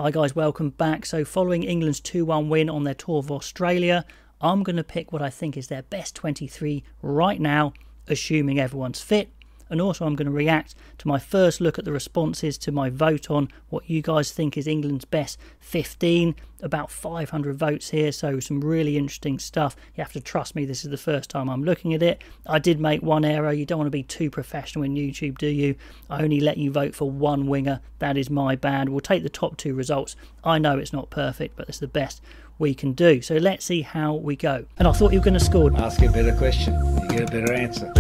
Hi guys, welcome back. So following England's 2-1 win on their tour of Australia, I'm going to pick what I think is their best 23 right now, assuming everyone's fit. And also I'm going to react to my first look at the responses to my vote on what you guys think is England's best 15. About 500 votes here, so some really interesting stuff. You have to trust me, this is the first time I'm looking at it. I did make one error. You don't want to be too professional in YouTube, do you? I only let you vote for one winger. That is my bad. We'll take the top two results. I know it's not perfect, but it's the best we can do. So let's see how we go. And I thought you were going to score. Ask a better question, you get a better answer.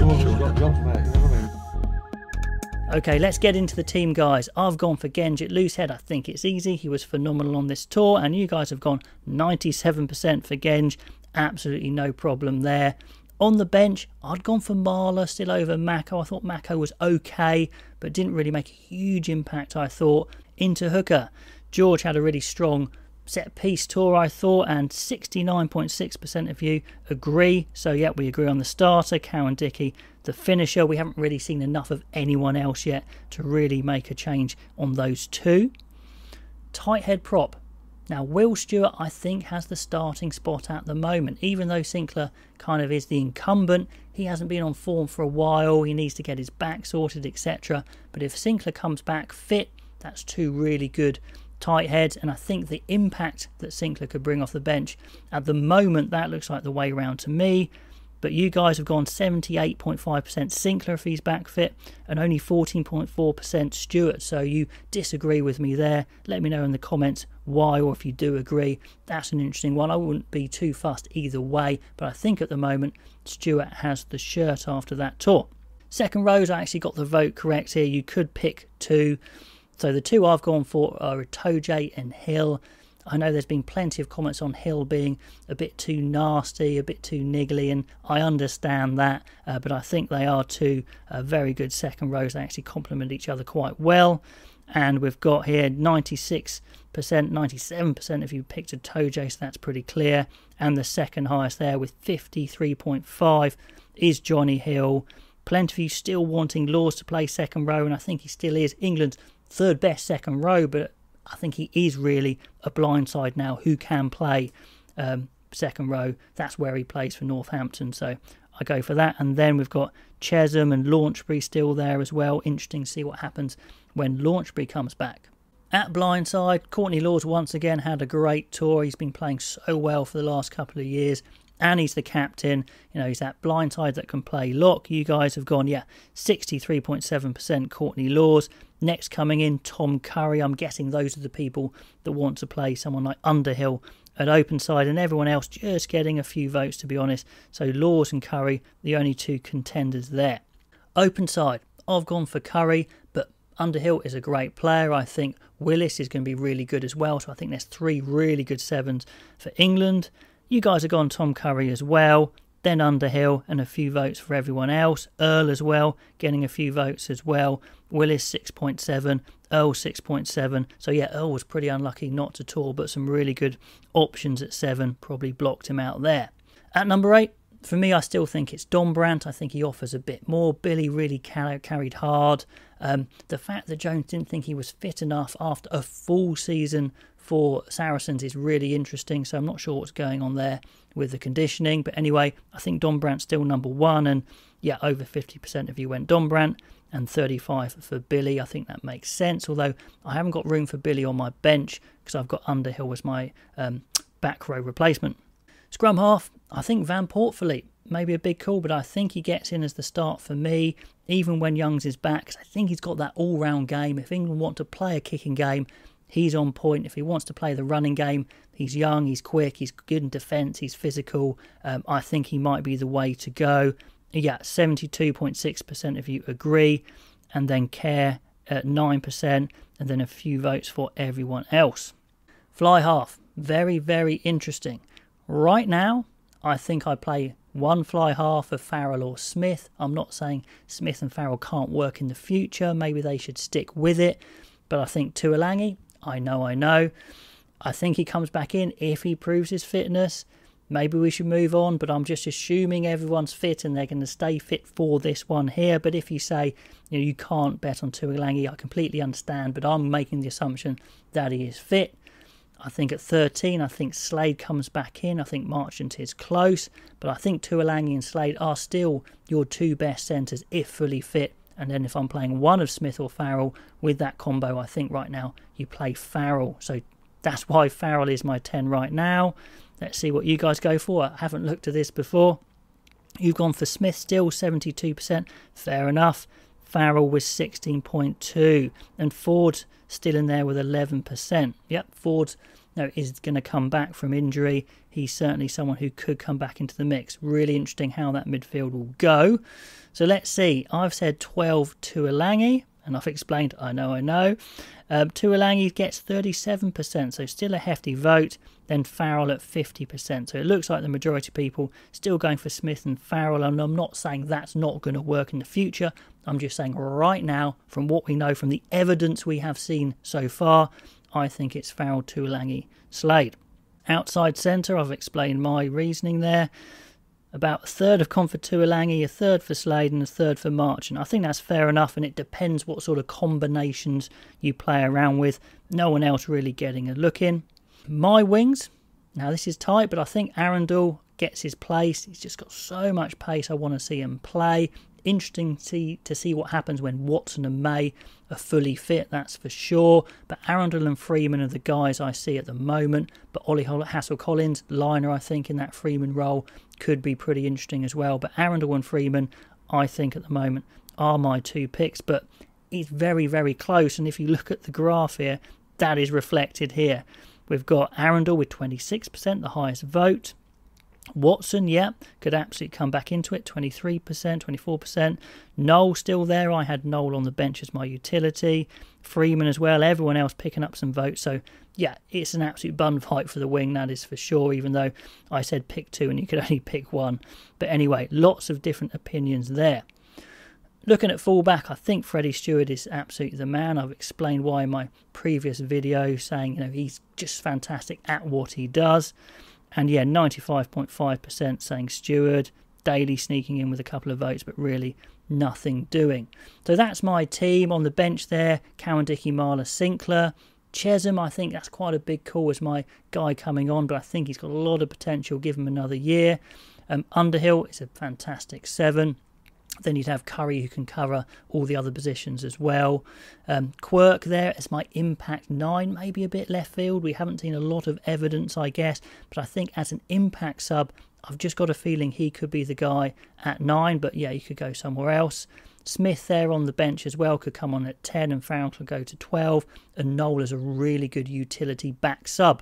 Okay, let's get into the team, guys. I've gone for Genge at loosehead. I think it's easy. He was phenomenal on this tour. And you guys have gone 97% for Genge. Absolutely no problem there. On the bench, I'd gone for Marler still over Mako. I thought Mako was okay, but didn't really make a huge impact, I thought. Into hooker, George had a really strong set-piece tour, I thought, and 69.6% of you agree. So, yeah, we agree on the starter, Cowan Dickey, the finisher. We haven't really seen enough of anyone else yet to really make a change on those two. Tight head prop. Now, Will Stewart, I think, has the starting spot at the moment. Even though Sinclair kind of is the incumbent, he hasn't been on form for a while. He needs to get his back sorted, etc. But if Sinclair comes back fit, that's two really good tight heads, and I think the impact that Sinclair could bring off the bench at the moment, that looks like the way round to me. But you guys have gone 78.5% Sinclair if he's back fit, and only 14.4% Stewart. So you disagree with me there. Let me know in the comments why, or if you do agree. That's an interesting one. I wouldn't be too fussed either way, but I think at the moment Stewart has the shirt after that tour. Second rows, I actually got the vote correct here. You could pick two. So the two I've gone for are Itoje and Hill. I know there's been plenty of comments on Hill being a bit too nasty, a bit too niggly, and I understand that, but I think they are two very good second rows. They actually complement each other quite well. And we've got here 96%, 97% if you picked Itoje, so that's pretty clear. And the second highest there with 53.5 is Johnny Hill. Plenty of you still wanting Laws to play second row, and I think he still is England's third best second row, but I think he is really a blindside now who can play second row. That's where he plays for Northampton, so I go for that. And then we've got Chesham and Launchbury still there as well. Interesting to see what happens when Launchbury comes back. At blindside, Courtney Laws once again had a great tour. He's been playing so well for the last couple of years. And he's the captain. You know, he's that blindside that can play lock. You guys have gone, yeah, 63.7% Courtney Laws. Next coming in, Tom Curry. I'm guessing those are the people that want to play someone like Underhill at open side, and everyone else just getting a few votes, to be honest. So Laws and Curry, the only two contenders there. Open side, I've gone for Curry, but Underhill is a great player. I think Willis is going to be really good as well. So I think there's three really good sevens for England. You guys have gone Tom Curry as well, then Underhill, and a few votes for everyone else. Earl as well, getting a few votes as well. Willis 6.7, Earl 6.7. So yeah, Earl was pretty unlucky not to tour, but some really good options at 7 probably blocked him out there. At number 8, for me, I still think it's Dombrandt. I think he offers a bit more. Billy really carried hard. The fact that Jones didn't think he was fit enough after a full season for Saracens is really interesting, so I'm not sure what's going on there with the conditioning. But anyway, I think Dombrandt's still number 1, and yeah, over 50% of you went Dombrandt and 35 for Billy. I think that makes sense, although I haven't got room for Billy on my bench because I've got Underhill as my back row replacement. Scrum half, I think Van Poortvliet, maybe a big call, but I think he gets in as the start for me, even when Youngs is back, because I think he's got that all-round game. If England want to play a kicking game, he's on point. If he wants to play the running game, he's young, he's quick, he's good in defence, he's physical. I think he might be the way to go. Yeah, 72.6% of you agree. And then Kerr at 9%, and then a few votes for everyone else. Fly half, very, very interesting. Right now, I think I play one fly half of Farrell or Smith. I'm not saying Smith and Farrell can't work in the future. Maybe they should stick with it. But I think Tuolangi, I know. I think he comes back in if he proves his fitness. maybe we should move on, but I'm just assuming everyone's fit and they're going to stay fit for this one here. But if you say, you can't bet on Tuilagi, I completely understand, but I'm making the assumption that he is fit. I think at 13, I think Slade comes back in. I think Marchant is close, but I think Tuilagi and Slade are still your two best centres if fully fit. And then if I'm playing one of Smith or Farrell with that combo, I think right now you play Farrell. So that's why Farrell is my 10 right now. Let's see what you guys go for. I haven't looked at this before. You've gone for Smith still, 72%. Fair enough. Farrell was 16.2. And Ford still in there with 11%. Yep, Ford is going to come back from injury. He's certainly someone who could come back into the mix. Really interesting how that midfield will go. So let's see. I've said 12 Tuilagi, and I've explained, I know. Tuilagi gets 37%, so still a hefty vote. Then Farrell at 50%. So it looks like the majority of people still going for Smith and Farrell, and I'm not saying that's not going to work in the future. I'm just saying right now, from what we know, from the evidence we have seen so far, I think it's Farrell, Tuilagi, Slade. Outside centre, I've explained my reasoning there. About a third have gone for Tuilagi, a third for Slade and a third for Marchant. I think that's fair enough, and it depends what sort of combinations you play around with. No one else really getting a look in. My wings, now this is tight, but I think Arundel gets his place. He's just got so much pace. I want to see him play. Interesting to see what happens when Watson and May are fully fit, that's for sure. But Arundel and Freeman are the guys I see at the moment. But Ollie Hassel-Collins, liner, I think, in that Freeman role could be pretty interesting as well. But Arundel and Freeman, I think at the moment, are my two picks. But it's very, very close. And if you look at the graph here, that is reflected here. We've got Arundel with 26%, the highest vote. Watson, yeah, could absolutely come back into it, 23%, 24%. Noel still there. I had Noel on the bench as my utility. Freeman as well. Everyone else picking up some votes. So, yeah, it's an absolute bun fight for the wing, that is for sure, even though I said pick two and you could only pick one. But anyway, lots of different opinions there. Looking at fullback, I think Freddie Stewart is absolutely the man. I've explained why in my previous video, saying, he's just fantastic at what he does. And yeah, 95.5% saying Stewart. Daly sneaking in with a couple of votes, but really nothing doing. So that's my team. On the bench there, Cowan-Dickie, Marler, Sinclair. Chesham, I think that's quite a big call as my guy coming on, but I think he's got a lot of potential. Give him another year. Underhill is a fantastic 7. Then you'd have Curry, who can cover all the other positions as well. Quirk there as my impact 9, maybe a bit left field. We haven't seen a lot of evidence, I guess. But I think as an impact sub, I've just got a feeling he could be the guy at 9. But yeah, you could go somewhere else. Smith there on the bench as well could come on at 10, and Farrell could go to 12. And Noel is a really good utility back sub.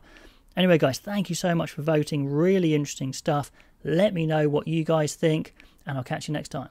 Anyway, guys, thank you so much for voting. Really interesting stuff. Let me know what you guys think, and I'll catch you next time.